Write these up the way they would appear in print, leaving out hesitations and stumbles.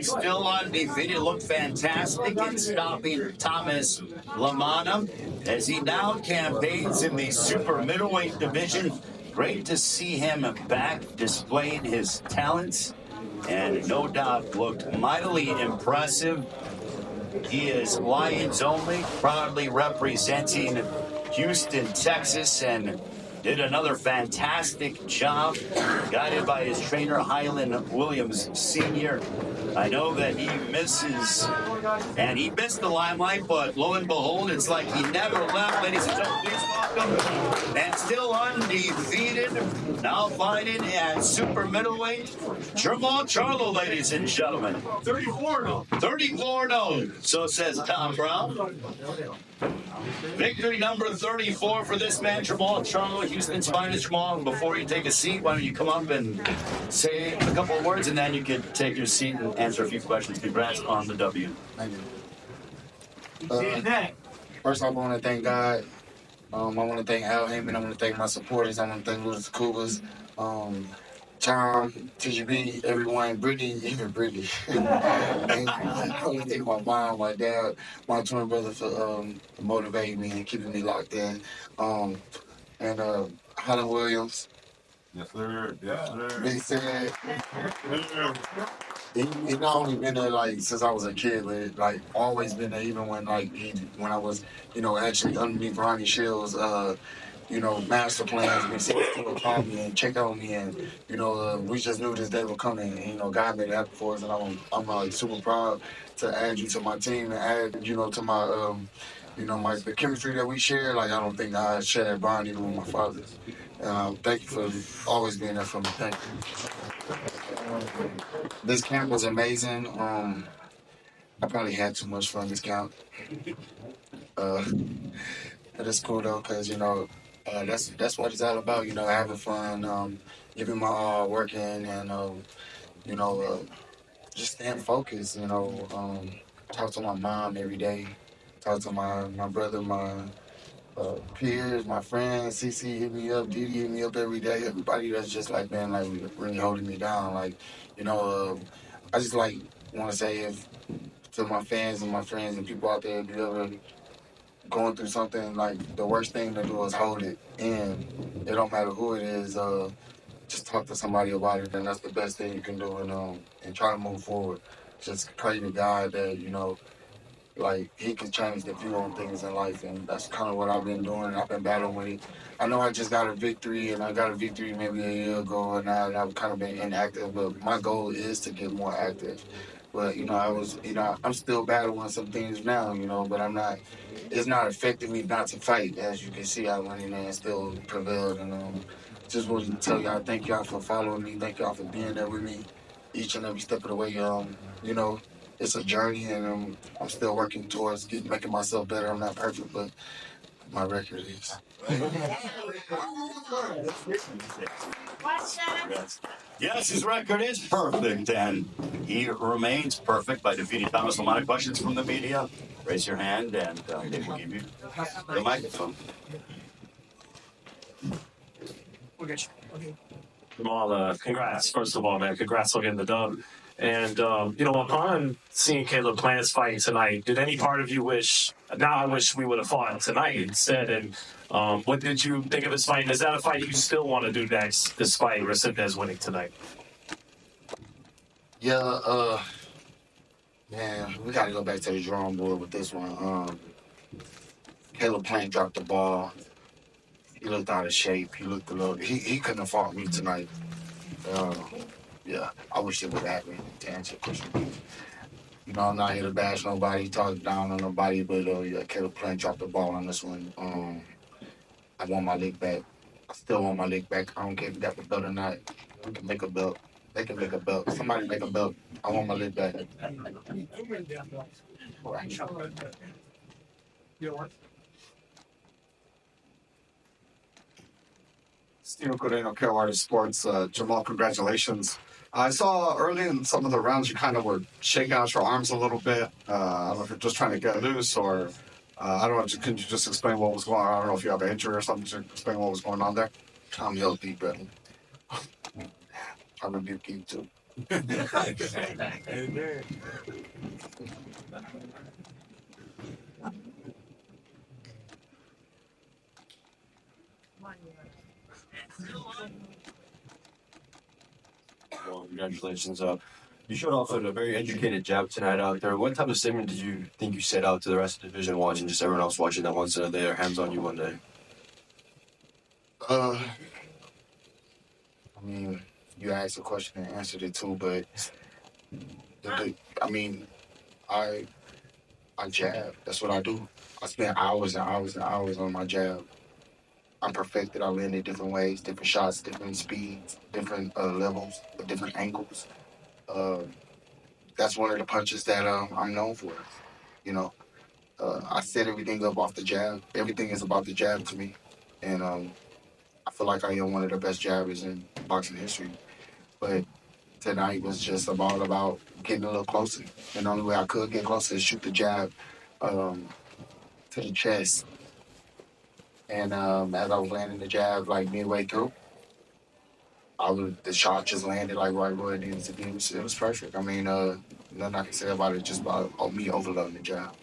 is still undefeated. Looked fantastic in stopping Thomas LaManna as he now campaigns in the super middleweight division. Great to see him back displaying his talents, and no doubt looked mightily impressive. He is Lions only, proudly representing Houston, Texas, and did another fantastic job, guided by his trainer, Highland Williams Sr. I know that he misses, and he missed the limelight, but lo and behold, it's like he never left. Ladies and gentlemen, please welcome, and still undefeated, now fighting at super middleweight, Jermall Charlo, ladies and gentlemen. 34-0. 34-0, so says Tom Brown. Victory number 34 for this man, Jermall Charlo, Houston's finest. Jermall, before you take a seat, why don't you come up and say a couple of words, and then you can take your seat and answer a few questions. Congrats on the W. Thank you. First off, I want to thank God. I want to thank Al Heyman. I want to thank my supporters. I want to thank Louis Kubas, Tom, TGB, everyone, Brittany, even Brittany. And I want to thank my mom, my dad, my twin brother for motivating me and keeping me locked in. And Highland Williams. Yes, sir. Yes, sir. Big said. He not only been there like since I was a kid, but like always been there. Even when when I was actually underneath Ronnie Shields, master plans. We see people call me and check on me, and we just knew this day would come, and God made it happen for us, and I'm like super proud to add you to my team and add to my the chemistry that we share. Like I don't think I share that bond even with my father. Thank you for always being there for me. Thank you. This camp was amazing. I probably had too much fun this camp. But it's cool though, cause that's what it's all about. Having fun, giving my all, working, and just staying focused. Talk to my mom every day. Talk to my brother, my peers, my friends. CC hit me up, Didi hit me up every day. Everybody that's just been really holding me down. I just want to say to my fans and my friends and people out there, if you ever going through something, the worst thing to do is hold it in. It don't matter who it is. Just talk to somebody about it, and that's the best thing you can do. And try to move forward. Just pray to God that He can change the view on things in life, and that's kind of what I've been doing. I've been battling with it. I know I just got a victory, and I got a victory maybe a year ago, and I've kind of been inactive, but my goal is to get more active. But, I'm still battling some things now, but I'm not, it's not affecting me not to fight. As you can see, I went in there and still prevailed, and just wanted to tell y'all, thank y'all for following me, thank y'all for being there with me each and every step of the way. It's a journey, and I'm still working towards making myself better. I'm not perfect, but my record is. Yes, his record is perfect, and he remains perfect by defeating Thomas LaManna. Questions from the media? Raise your hand, and they will give you the microphone. Jamal, congrats, first of all, man. Congrats on getting the dub. And, upon seeing Caleb Plant's fight tonight, did any part of you wish we would have fought tonight instead? And what did you think of his fight? And is that a fight you still want to do next, despite Resendez winning tonight? Yeah, man, we got to go back to the drawing board with this one. Caleb Plant dropped the ball. He looked out of shape. He looked a little. He couldn't have fought me tonight. Yeah, I wish it would happen, to answer your question. I'm not here to bash nobody, talk down on nobody, but Caleb Plant dropped the ball on this one. I want my leg back. I still want my leg back. I don't care if you got the belt or not. We can make a belt. They can make a belt. Somebody make a belt. I want my leg back. Stephen Coreno, Carolina Sports. Jamal, congratulations. I saw early in some of the rounds you kind of were shaking out your arms a little bit. I don't know if you're just trying to get loose or I don't know. Can you just explain what was going on? I don't know if you have an injury or something to explain what was going on there. I'm healthy, brother. I rebuke you too. Well, congratulations. You showed off with a very educated jab tonight out there. What type of statement did you think you set out to the rest of the division watching, just everyone else watching that wants to lay their hands on you one day? I mean, you asked a question and answered it too, but I mean, I jab. That's what I do. I spend hours and hours and hours on my jab. I'm perfected. I land it different ways, different shots, different speeds, different levels, different angles. Uh, that's one of the punches that I'm known for. You know, I set everything up off the jab. Everything is about the jab to me, and I feel like I am one of the best jabbers in boxing history. But tonight was just about getting a little closer, and the only way I could get closer is shoot the jab to the chest. And as I was landing the jab, like midway through, the shot just landed like right where it needed to be. It was perfect. I mean, nothing I can say about it. Just about me overloading the jab.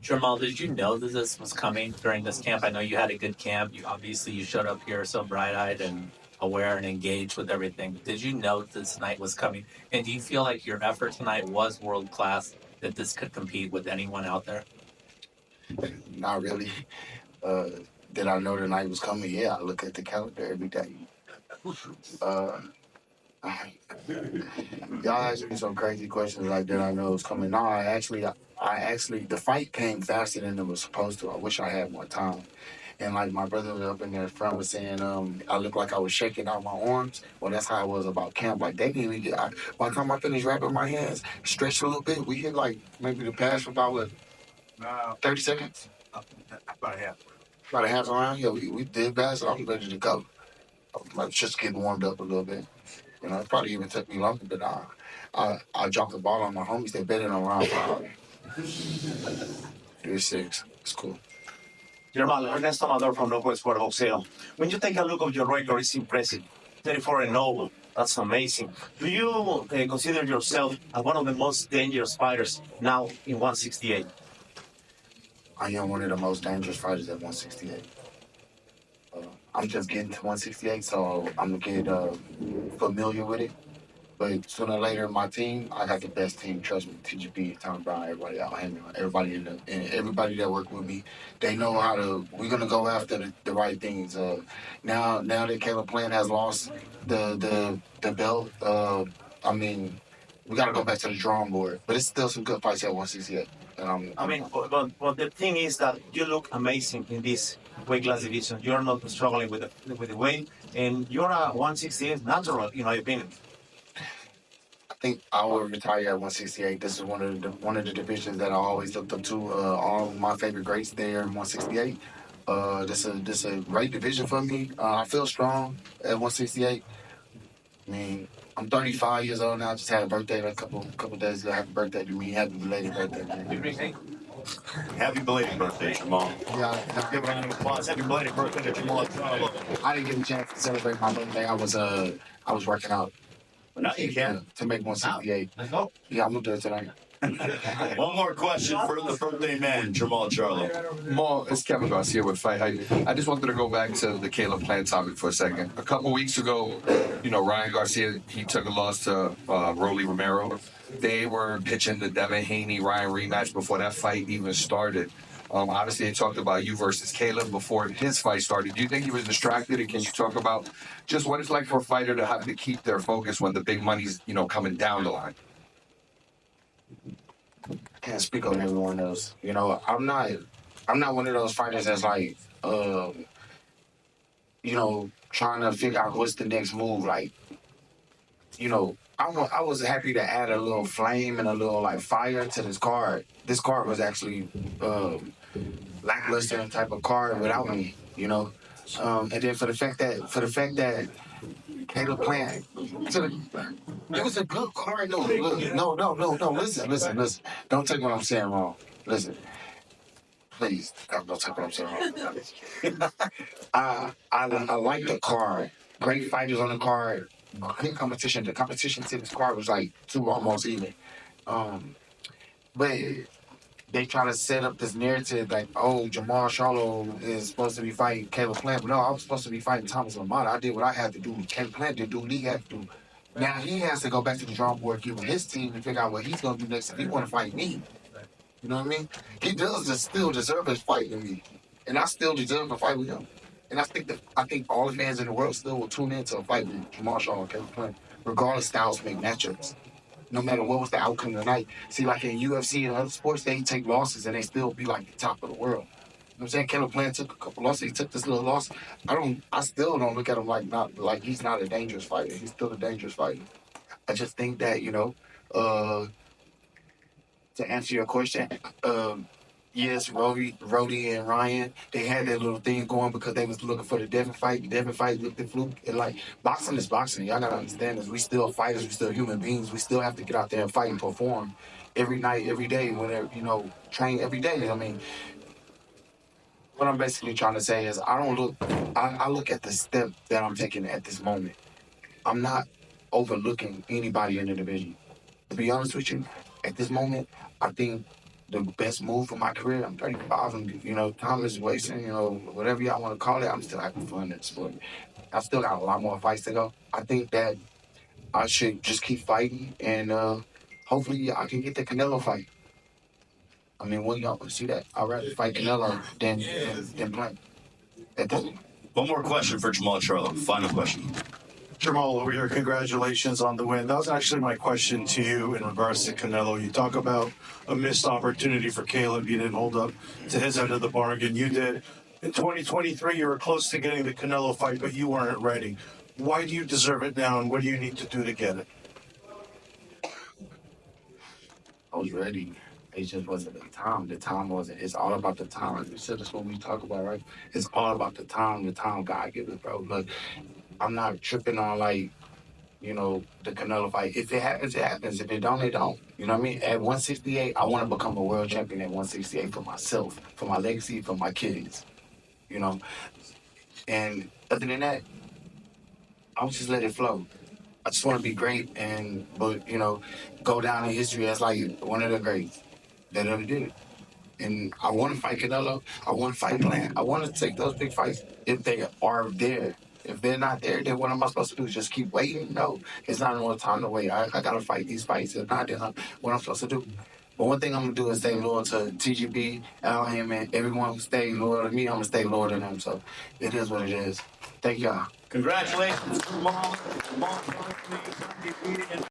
Jermall, did you know that this was coming during this camp? I know you had a good camp. You showed up here so bright-eyed and aware and engaged with everything. Did you know this night was coming? And do you feel like your effort tonight was world-class, that this could compete with anyone out there? Not really. Did I know the night was coming? Yeah, I look at the calendar every day. Y'all ask me some crazy questions like that. I know it was coming. No, I actually, the fight came faster than it was supposed to. I wish I had more time. And like my brother was up in there front was saying, I looked like I was shaking out my arms. Well, that's how it was about camp. Like they didn't even get. By the time I finished wrapping my hands, stretched a little bit, we hit like maybe the pass for about what, 30 seconds. About a half. About a half around. Yeah, we did pass. I was ready to go. I was just getting warmed up a little bit. You know, it probably even took me longer, but I dropped the ball on my homies. They betted on round 5. 3-6. It's cool. Jermall, Ernesto Amador from Northwest Sport Boxeo. When you take a look at your record, it's impressive. 34-0. That's amazing. Do you consider yourself as one of the most dangerous fighters now in 168? I am one of the most dangerous fighters at 168. I'm just getting to 168, so I'm going to get familiar with it. But sooner or later, my team, I got the best team. Trust me, TGP, Tom Brown, everybody out here, everybody that work with me, they know how to. We're gonna go after the right things. Now that Caleb Plant has lost the belt, I mean, we gotta go back to the drawing board. But it's still some good fights at 168. But the thing is that you look amazing in this weight class division. You're not struggling with the weight, and you're a 168 natural, in my opinion. I think I will retire at 168. This is one of the divisions that I always looked up to. All my favorite greats there in 168. This is a great division for me. I feel strong at 168. I mean, I'm 35 years old now. I just had a birthday a couple days ago. Happy birthday to me. Happy belated birthday, man. Happy belated birthday, Jermall. Yeah, Give a round of applause. Happy belated birthday to Jermall Charlo. I didn't get a chance to celebrate my birthday. I was working out. Now you can. To make 168. Let's go. Yeah, I'm gonna do it tonight. One more question for the birthday man, Jermall Charlo. Mo, it's Kevin Garcia with Fight Hype. I just wanted to go back to the Caleb Plant topic for a second. A couple weeks ago, Ryan Garcia, he took a loss to Rolly Romero. They were pitching the Devin Haney-Ryan rematch before that fight even started. Obviously, they talked about you versus Caleb before his fight started. Do you think he was distracted? And can you talk about just what it's like for a fighter to have to keep their focus when the big money's, coming down the line? I can't speak on everyone else. I'm not one of those fighters that's like, trying to figure out what's the next move. Like, I was happy to add a little flame and a little like fire to this card. This card was actually lackluster type of card without me, and then for the fact that Caleb Plant, it was a good card. No, listen. Don't take what I'm saying wrong. Listen, please, don't take what I'm saying wrong. I like the card. Great fighters on the card. good competition. The competition to this card was like two almost even. But they try to set up this narrative like, oh, Jermall Charlo is supposed to be fighting Caleb Plant. But no, I was supposed to be fighting Thomas LaManna. I did what I had to do. Caleb Plant didn't do what he had to do. Now he has to go back to the drawing board, give his team, and figure out what he's going to do next if he want to fight me. You know what I mean? He does still deserve his fight with me. And I still deserve a fight with him. And I think all the fans in the world still will tune in to a fight with Jermall Charlo and Caleb Plant, regardless styles make matchups. No matter what was the outcome of the night. See, like in UFC and other sports, they take losses and they still be like the top of the world. You know what I'm saying? Caleb Plant took a couple losses. He took this little loss. I still don't look at him like he's not a dangerous fighter. He's still a dangerous fighter. I just think that, to answer your question, yes, Rody and Ryan, they had that little thing going because they was looking for the Devin fight. The Devin fight looked at fluke. And like, boxing is boxing. Y'all gotta understand this. We still fighters. We still human beings. We still have to get out there and fight and perform every night, every day, whenever, train every day. I mean, what I'm basically trying to say is I look at the step that I'm taking at this moment. I'm not overlooking anybody in the division. To be honest with you, at this moment, I think the best move for my career, I'm 35, and, time is wasting, whatever y'all want to call it, I'm still having fun in the sport. I still got a lot more fights to go. I think that I should just keep fighting, and hopefully I can get the Canelo fight. I mean, when y'all see that, I'd rather fight Canelo than Blank. One more question for Jermall Charlo. Final question. Jermall, over here, congratulations on the win. That was actually my question to you in regards to Canelo. You talk about a missed opportunity for Caleb. You didn't hold up to his end of the bargain. You did. In 2023, you were close to getting the Canelo fight, but you weren't ready. Why do you deserve it now, and what do you need to do to get it? I was ready. It just wasn't the time. The time wasn't. It's all about the time. You said that's what we talk about, right? It's all about the time God gives it, bro. Look, I'm not tripping on, the Canelo fight. If it happens, it happens. If it don't, it don't. You know what I mean? At 168, I want to become a world champion at 168 for myself, for my legacy, for my kids. And other than that, I'll just let it flow. I just want to be great but go down in history as like one of the greats that ever did it. And I want to fight Canelo. I want to fight Plant. I want to take those big fights if they are there. If they're not there, then what am I supposed to do? Just keep waiting? No, it's not more time to wait. I got to fight these fights. If not, then what I'm supposed to do? But one thing I'm going to do is stay loyal to TGB, Al Hammond, everyone who stays loyal to me, I'm going to stay loyal to them. So it is what it is. Thank y'all. Congratulations, Jermall.